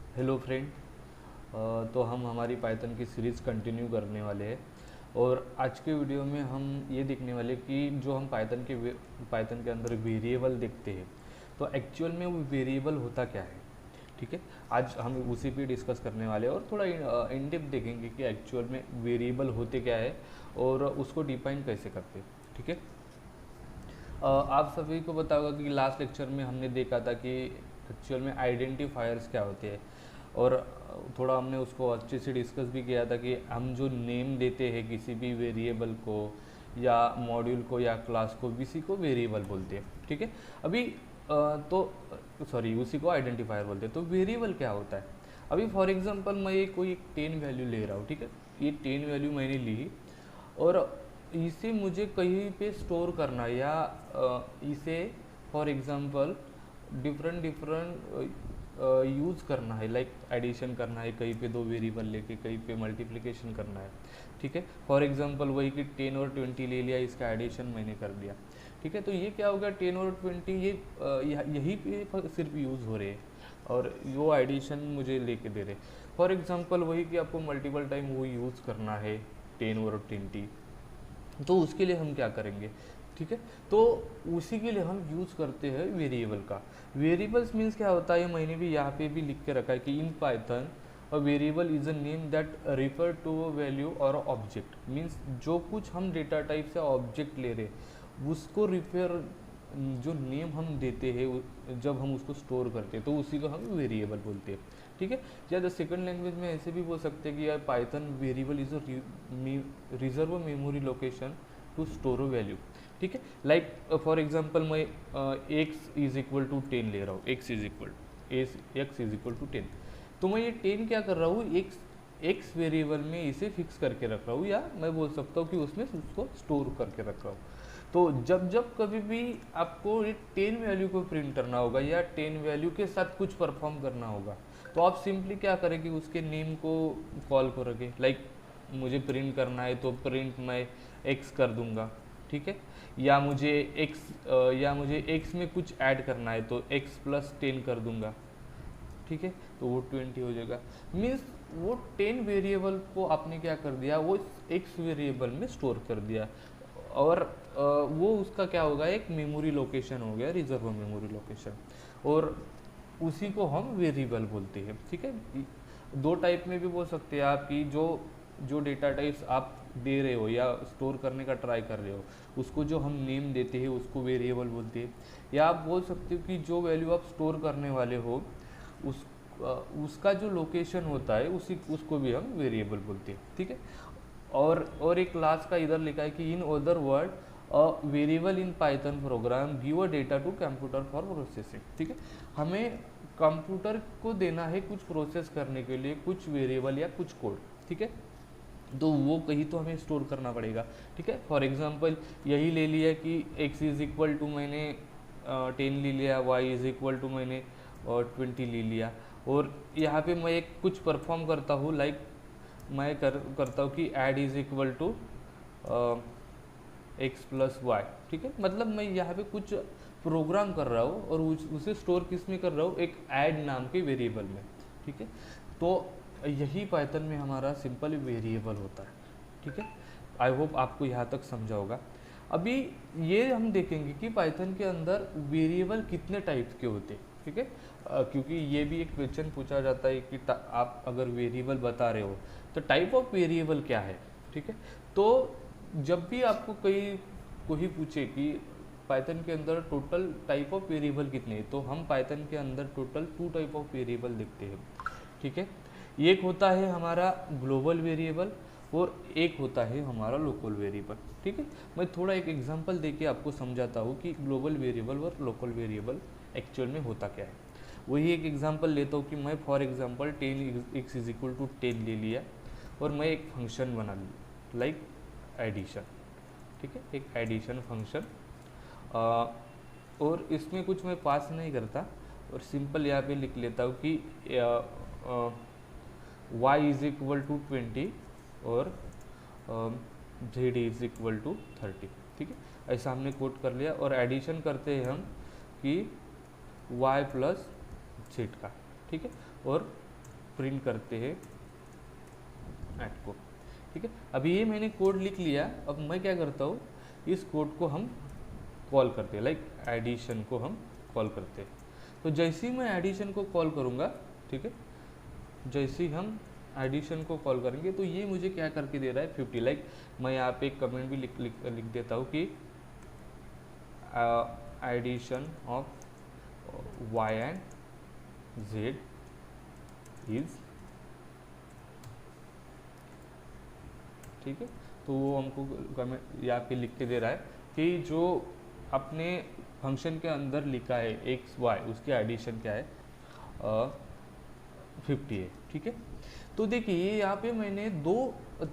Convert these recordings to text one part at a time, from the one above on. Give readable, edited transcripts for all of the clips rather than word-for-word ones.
Hello friend. तो हम हमारी पाइथन की सीरीज़ कंटिन्यू करने वाले हैं और आज के वीडियो में हम ये देखने वाले कि जो हम पाइथन के अंदर वेरिएबल देखते हैं तो एक्चुअल में वो वेरिएबल होता क्या है। ठीक है, आज हम उसी पे डिस्कस करने वाले हैं और थोड़ा इन डेप्थ देखेंगे कि एक्चुअल में वेरिएबल होते क्या है और उसको डिफाइन कैसे करते हैं। ठीक है, आप सभी को पता होगा कि लास्ट लेक्चर में हमने देखा था कि एक्चुअल में आइडेंटिफायर्स क्या होते हैं और थोड़ा हमने उसको अच्छे से डिस्कस भी किया था कि हम जो नेम देते हैं किसी भी वेरिएबल को या मॉड्यूल को या क्लास को, इसी को वेरिएबल बोलते हैं। ठीक है, अभी तो सॉरी उसी को आइडेंटिफायर बोलते हैं। तो वेरिएबल क्या होता है? अभी फॉर एग्जांपल मैं ये कोई 10 वैल्यू ले रहा हूँ। ठीक है, ये 10 वैल्यू मैंने ली और इसे मुझे कहीं पे स्टोर करना है या इसे for example different different use करना है, लाइक एडिशन करना है, कहीं पे दो वेरिएबल लेके कहीं पे मल्टीप्लिकेशन करना है। ठीक है, फॉर एग्जांपल वही कि 10 और 20 ले लिया, इसका एडिशन मैंने कर दिया। ठीक है, तो ये क्या होगा, 10 और 20 ये यहीं पे सिर्फ यूज़ हो रहे हैं और वो एडिशन मुझे लेके दे रहे। फॉर एग्जांपल वही कि आपको मल्टीपल टाइम वो यूज़ करना है 10 और 20, तो उसके लिए हम क्या करेंगे? ठीक है, तो उसी के लिए हम यूज़ करते हैं वेरिएबल का। वेरिएबल्स मीन्स क्या होता है, मैंने भी यहाँ पे भी लिख के रखा है कि in Python a variable is a name that refer to a value और ऑब्जेक्ट। मीन्स जो कुछ हम डेटा टाइप से ऑब्जेक्ट ले रहे उसको रिफर, जो नेम हम देते हैं जब हम उसको स्टोर करते हैं तो उसी को हम वेरिएबल बोलते हैं। ठीक है, या द सेकंड लैंग्वेज में ऐसे भी बोल सकते हैं कि यार Python variable is a reserve memory location to store value. ठीक है, लाइक फॉर एग्जांपल मैं एक्स इज इक्वल टू 10 ले रहा हूँ, एक्स इज इक्वल टू 10। तो मैं ये 10 क्या कर रहा हूँ, एक्स वेरिएबल में इसे फिक्स करके रख रहा हूँ, या मैं बोल सकता हूँ कि उसमें उसको स्टोर करके रख रहा हूँ। तो जब जब कभी भी आपको ये 10 वैल्यू को प्रिंट करना होगा या 10 वैल्यू के साथ कुछ परफॉर्म करना होगा तो आप सिंपली क्या करेंगे, उसके नेम को कॉल करोगे। लाइक मुझे प्रिंट करना है तो प्रिंट मैं एक्स कर दूंगा। ठीक है, या मुझे एक्स में कुछ ऐड करना है तो एक्स प्लस 10 कर दूंगा। ठीक है, तो वो 20 हो जाएगा। मीन्स वो 10 वेरिएबल को आपने क्या कर दिया, वो एक्स वेरिएबल में स्टोर कर दिया और वो उसका क्या होगा, एक मेमोरी लोकेशन हो गया, रिजर्व मेमोरी लोकेशन, और उसी को हम वेरिएबल बोलते हैं। ठीक है, दो टाइप में भी बोल सकते हैं आप कि जो जो डेटा टाइप्स आप दे रहे हो या स्टोर करने का ट्राई कर रहे हो उसको जो हम नेम देते हैं उसको वेरिएबल बोलते हैं, या आप बोल सकते हो कि जो वैल्यू आप स्टोर करने वाले हो उस उसका जो लोकेशन होता है उसको भी हम वेरिएबल बोलते हैं। ठीक है, और एक क्लास का इधर लिखा है कि in other word a variable in Python program give a data to computer for processing. ठीक है, हमें कंप्यूटर को देना है कुछ प्रोसेस करने के लिए कुछ वेरिएबल या कुछ कोड। ठीक है, तो वो कहीं तो हमें स्टोर करना पड़ेगा। ठीक है, फॉर एग्जांपल यही ले लिया कि x इज इक्वल टू मैंने 10 ले लिया, y इज इक्वल टू मैंने 20 ले लिया, और यहाँ पे मैं एक कुछ परफॉर्म करता हूँ, लाइक मैं करता हूँ कि add is equal to x plus y. ठीक है, मतलब मैं यहाँ पे कुछ प्रोग्राम कर रहा हूँ और उसे स्टोर किस में कर रहा हूँ, एक ऐड नाम के वेरिएबल में। ठीक है, तो यही पाइथन में हमारा सिंपल वेरिएबल होता है। ठीक है, आई होप आपको यहाँ तक समझा होगा। अभी ये हम देखेंगे कि पाइथन के अंदर वेरिएबल कितने टाइप के होते हैं। ठीक है, क्योंकि ये भी एक क्वेश्चन पूछा जाता है कि आप अगर वेरिएबल बता रहे हो तो टाइप ऑफ वेरिएबल क्या है। ठीक है, तो जब भी आपको कोई पूछे कि पाइथन के अंदर टोटल टाइप ऑफ वेरिएबल कितने हैं, तो हम पाइथन के अंदर टोटल 2 टाइप ऑफ वेरिएबल देखते हैं। ठीक है, एक होता है हमारा ग्लोबल वेरिएबल और एक होता है हमारा लोकल वेरिएबल। ठीक है, मैं थोड़ा एक एग्जांपल देके आपको समझाता हूँ कि ग्लोबल वेरिएबल और लोकल वेरिएबल एक्चुअल में होता क्या है। वही एक एग्जांपल लेता हूँ कि मैं for example 10 is equal to 10 ले लिया और मैं एक फंक्शन बना लिया, लाइक एडिशन। ठीक है, एक एडिशन फंक्शन, और इसमें कुछ मैं पास नहीं करता और सिंपल यहाँ पे लिख लेता हूँ कि y इज इक्वल टू 20 और z इज इक्वल टू 30। ठीक है, ऐसा हमने कोट कर लिया और एडिशन करते हैं हम कि y प्लस z का। ठीक है, और प्रिंट करते हैं ऐड को। ठीक है, अभी ये मैंने कोड लिख लिया। अब मैं क्या करता हूँ, इस कोड को हम कॉल करते हैं, लाइक एडिशन को हम कॉल करते हैं। तो जैसे ही मैं एडिशन को कॉल करूँगा, ठीक है, जैसे ही हम एडिशन को कॉल करेंगे तो ये मुझे क्या करके दे रहा है 50। लाइक मैं यहाँ पे एक कमेंट भी लिख देता हूँ कि addition of y and z is, ठीक है। तो वो हमको कमेंट यहाँ पे लिख के दे रहा है कि जो अपने फंक्शन के अंदर लिखा है एक्स वाई, उसकी एडिशन क्या है 50 है। ठीक है, तो देखिए यहाँ पे मैंने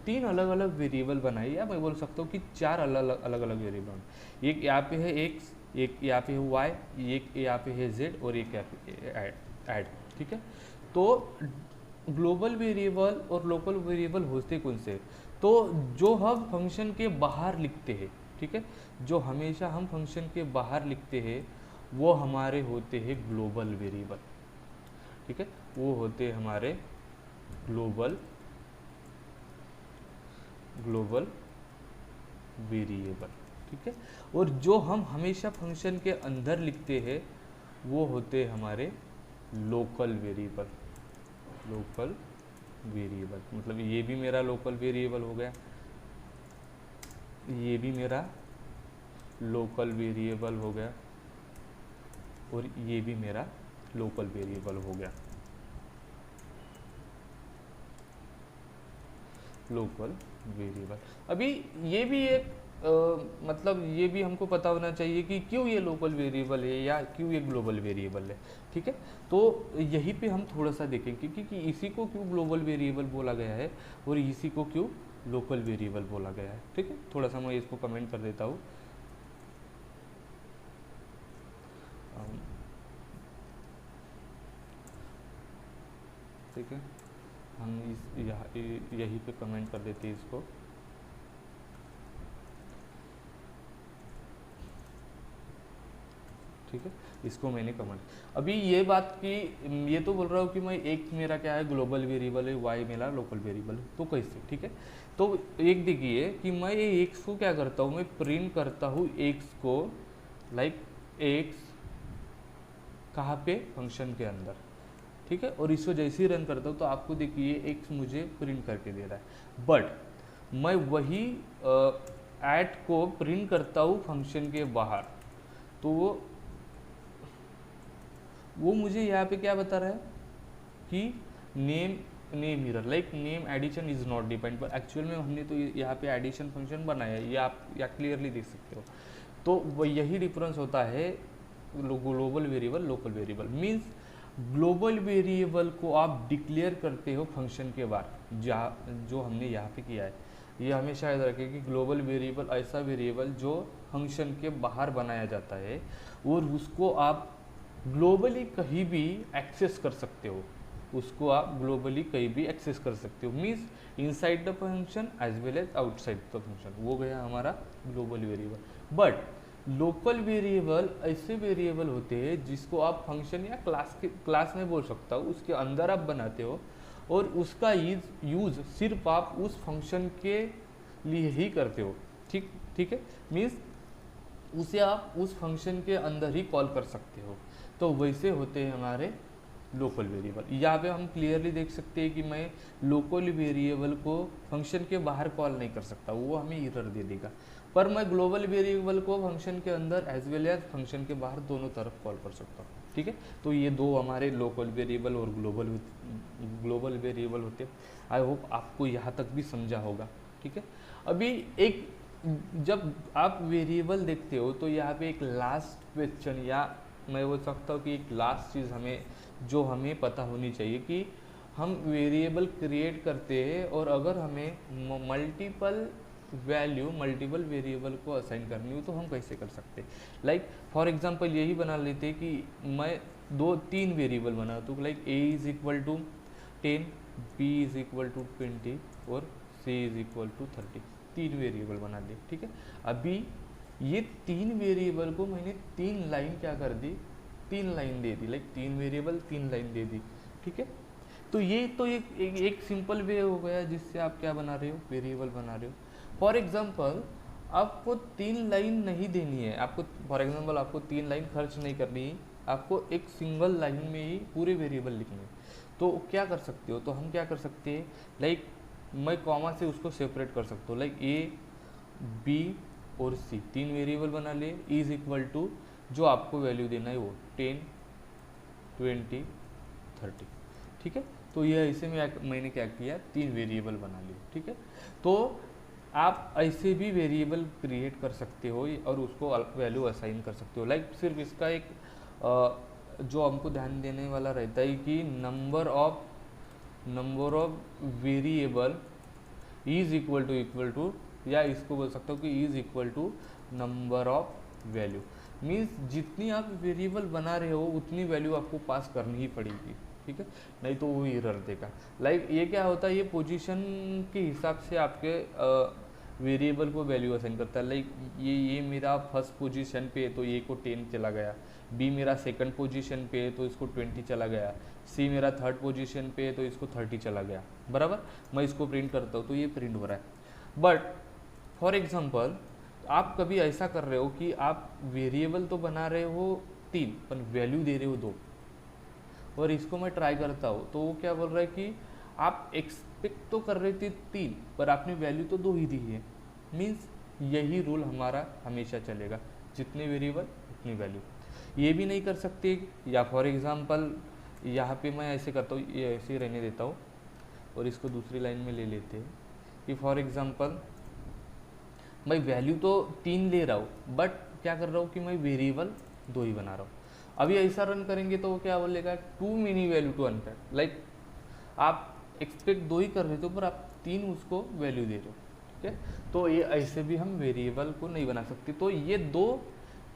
तीन अलग अलग वेरिएबल बनाए, या मैं बोल सकता हूँ कि चार अलग अलग वेरिएबल। एक यहाँ पे है एक्स, एक यहाँ पे है वाई, एक यहाँ पे है जेड, और एक यहाँ पे ऐड। ठीक है, तो ग्लोबल वेरिएबल और लोकल वेरिएबल होते कौन से? तो जो हम फंक्शन के बाहर लिखते हैं, ठीक है, जो हमेशा हम फंक्शन के बाहर लिखते हैं वो हमारे होते हैं ग्लोबल वेरिएबल। ठीक है, वो होते हैं हमारे ग्लोबल वेरिएबल। ठीक है, और जो हम हमेशा फंक्शन के अंदर लिखते हैं वो होते हैं हमारे लोकल वेरिएबल। मतलब ये भी मेरा लोकल वेरिएबल हो गया, ये भी मेरा लोकल वेरिएबल हो गया, और ये भी मेरा लोकल वेरिएबल हो गया, लोकल वेरिएबल। अभी ये भी एक मतलब ये भी हमको पता होना चाहिए कि क्यों ये लोकल वेरिएबल है या क्यों ये ग्लोबल वेरिएबल है। ठीक है, तो यहीं पे हम थोड़ा सा देखेंगे कि इसी को क्यों ग्लोबल वेरिएबल बोला गया है और इसी को क्यों लोकल वेरिएबल बोला गया है। ठीक है, थोड़ा सा मैं इसको कमेंट कर देता हूँ। ठीक है, हम यहीं पे कमेंट कर देते हैं इसको। ठीक है, इसको मैंने कमेंट। अभी ये बात की, ये तो बोल रहा हूँ कि मैं एक मेरा क्या है ग्लोबल वेरिएबल है, वाई मेरा लोकल वेरिएबल है, तो कैसे? ठीक है, तो एक देखिए कि मैं ये एक्स को क्या करता हूँ, मैं प्रिंट करता हूँ एक्स को, लाइक एक्स कहाँ पे? फंक्शन के अंदर। ठीक है, और इसको जैसे ही रन करता हूँ तो आपको देखिए एक्स मुझे प्रिंट करके दे रहा है। बट मैं वही ऐड को प्रिंट करता हूँ फंक्शन के बाहर, तो वो मुझे यहाँ पे क्या बता रहा है कि name error, like name addition is not depend, पर एक्चुअल में हमने तो यहाँ पे एडिशन फंक्शन बनाया है, ये आप या क्लियरली देख सकते हो। तो वो यही डिफरेंस होता है global variable local variable. Means global variable को आप डिक्लेयर करते हो फंक्शन के बाहर, जो हमने यहाँ पे किया है। ये हमेशा याद रखें कि ग्लोबल वेरिएबल ऐसा वेरिएबल जो फंक्शन के बाहर बनाया जाता है और उसको आप ग्लोबली कहीं भी एक्सेस कर सकते हो, उसको आप ग्लोबली कहीं भी एक्सेस कर सकते हो। Means inside the function as well as outside the function, वो गया हमारा global variable. But local variable ऐसे वेरिएबल होते हैं जिसको आप फंक्शन या क्लास में बोल सकता हूँ, उसके अंदर आप बनाते हो और उसका यूज सिर्फ आप उस फंक्शन के लिए ही करते हो। ठीक है, मीन्स उसे आप उस फंक्शन के अंदर ही कॉल कर सकते हो। तो वैसे होते हैं हमारे लोकल वेरिएबल। यहाँ पे हम क्लियरली देख सकते हैं कि मैं लोकल वेरिएबल को फंक्शन के बाहर कॉल नहीं कर सकता, वो हमें एरर दे देगा। पर मैं ग्लोबल वेरिएबल को फंक्शन के अंदर एज वेल एज फंक्शन के बाहर दोनों तरफ कॉल कर सकता हूँ। ठीक है, तो ये दो हमारे लोकल वेरिएबल और ग्लोबल वेरिएबल होते हैं। आई होप आपको यहाँ तक भी समझा होगा। ठीक है, अभी एक जब आप वेरिएबल देखते हो तो यहाँ पे एक लास्ट क्वेश्चन, या मैं बोल सकता हूँ कि एक लास्ट चीज़ हमें पता होनी चाहिए कि हम वेरिएबल क्रिएट करते हैं और अगर हमें मल्टीपल वेरिएबल को असाइन करनी हो तो हम कैसे कर सकते हैं। लाइक फॉर एग्जांपल यही बना लेते हैं कि मैं तीन वेरिएबल बना, तो like a is equal to 10, b is equal to 20 और c इज इक्वल टू 30, तीन वेरिएबल बना दिए। ठीक है, अभी ये तीन वेरिएबल को मैंने तीन लाइन क्या कर दी, तीन लाइन दे दी, लाइक तीन वेरिएबल तीन लाइन दे दी। ठीक है, तो ये तो एक सिंपल वे हो गया जिससे आप क्या बना रहे हो, वेरिएबल बना रहे हो। फॉर एग्जांपल आपको 3 लाइन नहीं देनी है, आपको फॉर एग्जांपल आपको 3 लाइन खर्च नहीं करनी है, आपको एक सिंगल लाइन में ही पूरे वेरिएबल लिखने हैं। तो क्या कर सकते हो, तो हम क्या कर सकते हैं, लाइक मैं कॉमा से उसको सेपरेट कर सकता हूँ, लाइक ए बी और सी 3 वेरिएबल बना लिए, इज इक्वल टू जो आपको वैल्यू देना है वो 10 20 30, ठीक है। तो ये ऐसे में मैंने क्या किया, 3 वेरिएबल बना लिए, ठीक है। तो आप ऐसे भी वेरिएबल क्रिएट कर सकते हो और उसको वैल्यू असाइन कर सकते हो। लाइक सिर्फ इसका एक जो हमको ध्यान देने वाला रहता है कि number of variable is equal to या इसको बोल सकता हूँ कि is equal to number of value. Means जितनी आप वेरिएबल बना रहे हो उतनी वैल्यू आपको पास करनी ही पड़ेगी, ठीक है, नहीं तो वो एरर देगा। लाइक ये क्या होता है, ये पोजीशन के हिसाब से आपके वेरिएबल को वैल्यू असाइन करता है। लाइक ये मेरा फर्स्ट पोजीशन पे है तो ए को 10 चला गया, बी मेरा सेकंड पोजीशन पे है तो इसको 20 चला गया, सी मेरा थर्ड पोजीशन पे है तो इसको 30 चला गया, बराबर। मैं इसको प्रिंट करता हूँ तो ये प्रिंट हो रहा है। बट फॉर एग्जांपल आप कभी ऐसा कर रहे हो कि आप वेरिएबल तो बना रहे हो 3 पर वैल्यू दे रहे हो 2, और इसको मैं ट्राई करता हूँ तो वो क्या बोल रहा है कि आप एक्सपेक्ट तो कर रहे थे 3 पर आपने वैल्यू तो 2 ही दी है। मीन्स यही रूल हमारा हमेशा चलेगा, जितने वेरिएबल उतनी वैल्यू। ये भी नहीं कर सकते, या फॉर एग्जांपल यहाँ पे मैं ऐसे करता हूँ, ये ऐसे ही रहने देता हूँ और इसको दूसरी लाइन में ले लेते हैं कि फॉर एग्जांपल मैं वैल्यू तो 3 ले रहा हूँ बट क्या कर रहा हूँ कि मैं वेरिएबल 2 ही बना रहा हूँ। अभी ऐसा रन करेंगे तो वो क्या बोलेगा, too many value to unpack. Like आप एक्सपेक्ट 2 ही कर रहे थे पर आप 3 उसको वैल्यू दे रहे हो, ठीक है। तो ये ऐसे भी हम वेरिएबल को नहीं बना सकते। तो ये 2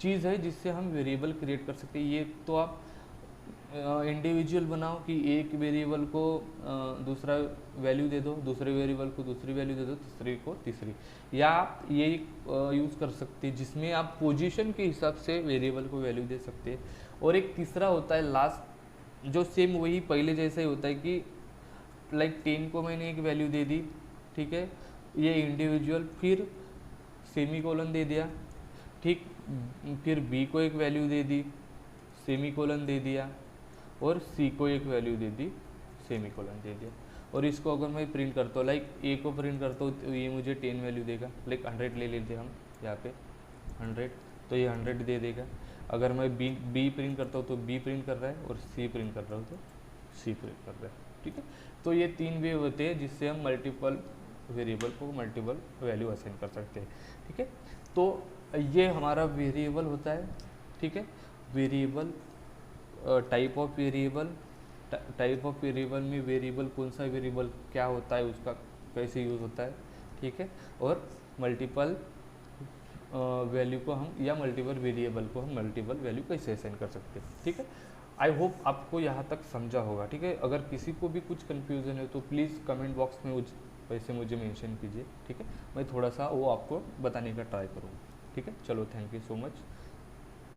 चीज़ है जिससे हम वेरिएबल क्रिएट कर सकते हैं। ये तो आप इंडिविजुअल बनाओ कि एक वेरिएबल को दूसरा वैल्यू दे दो, दूसरे वेरिएबल को दूसरी वैल्यू दे दो, तीसरे को तीसरी, या आप ये यूज़ कर सकते हैं जिसमें आप पोजीशन के हिसाब से वेरिएबल को वैल्यू दे सकते हैं। और एक तीसरा होता है लास्ट, जो सेम वही पहले जैसा ही होता है कि लाइक 10 को मैंने एक वैल्यू दे दी, ठीक है, ये इंडिविजुअल, फिर सेमी कोलन दे दिया, ठीक, फिर बी को एक वैल्यू दे दी, सेमी कोलन दे दिया, और सी को एक वैल्यू दे दी, सेमी कोलन दे दिया। और इसको अगर मैं प्रिंट करता हूँ, लाइक ए को प्रिंट करता हूँ तो ये मुझे 10 वैल्यू देगा। लाइक 100 ले लेते हम यहाँ पे 100, तो ये 100 दे देगा। अगर मैं बी प्रिंट करता हूँ तो बी प्रिंट कर रहा है, और सी प्रिंट कर रहा हूँ तो सी प्रिंट कर रहा है, ठीक है। तो ये 3 वे होते हैं जिससे हम मल्टीपल वेरिएबल को मल्टीपल वैल्यू असाइन कर सकते हैं, ठीक है। तो ये हमारा वेरिएबल होता है, ठीक है। वेरिएबल, टाइप ऑफ वेरिएबल में वेरिएबल कौन सा वेरिएबल क्या होता है, उसका कैसे यूज़ होता है, ठीक है। और मल्टीपल वैल्यू को हम, या मल्टीपल वेरिएबल को हम मल्टीपल वैल्यू कैसे असाइन कर सकते हैं, ठीक है। आई होप आपको यहाँ तक समझा होगा, ठीक है। अगर किसी को भी कुछ कन्फ्यूज़न है तो प्लीज़ कमेंट बॉक्स में वैसे मुझे मेंशन कीजिए, ठीक है। मैं थोड़ा सा वो आपको बताने का ट्राई करूँगा, ठीक है। चलो, थैंक यू सो मच।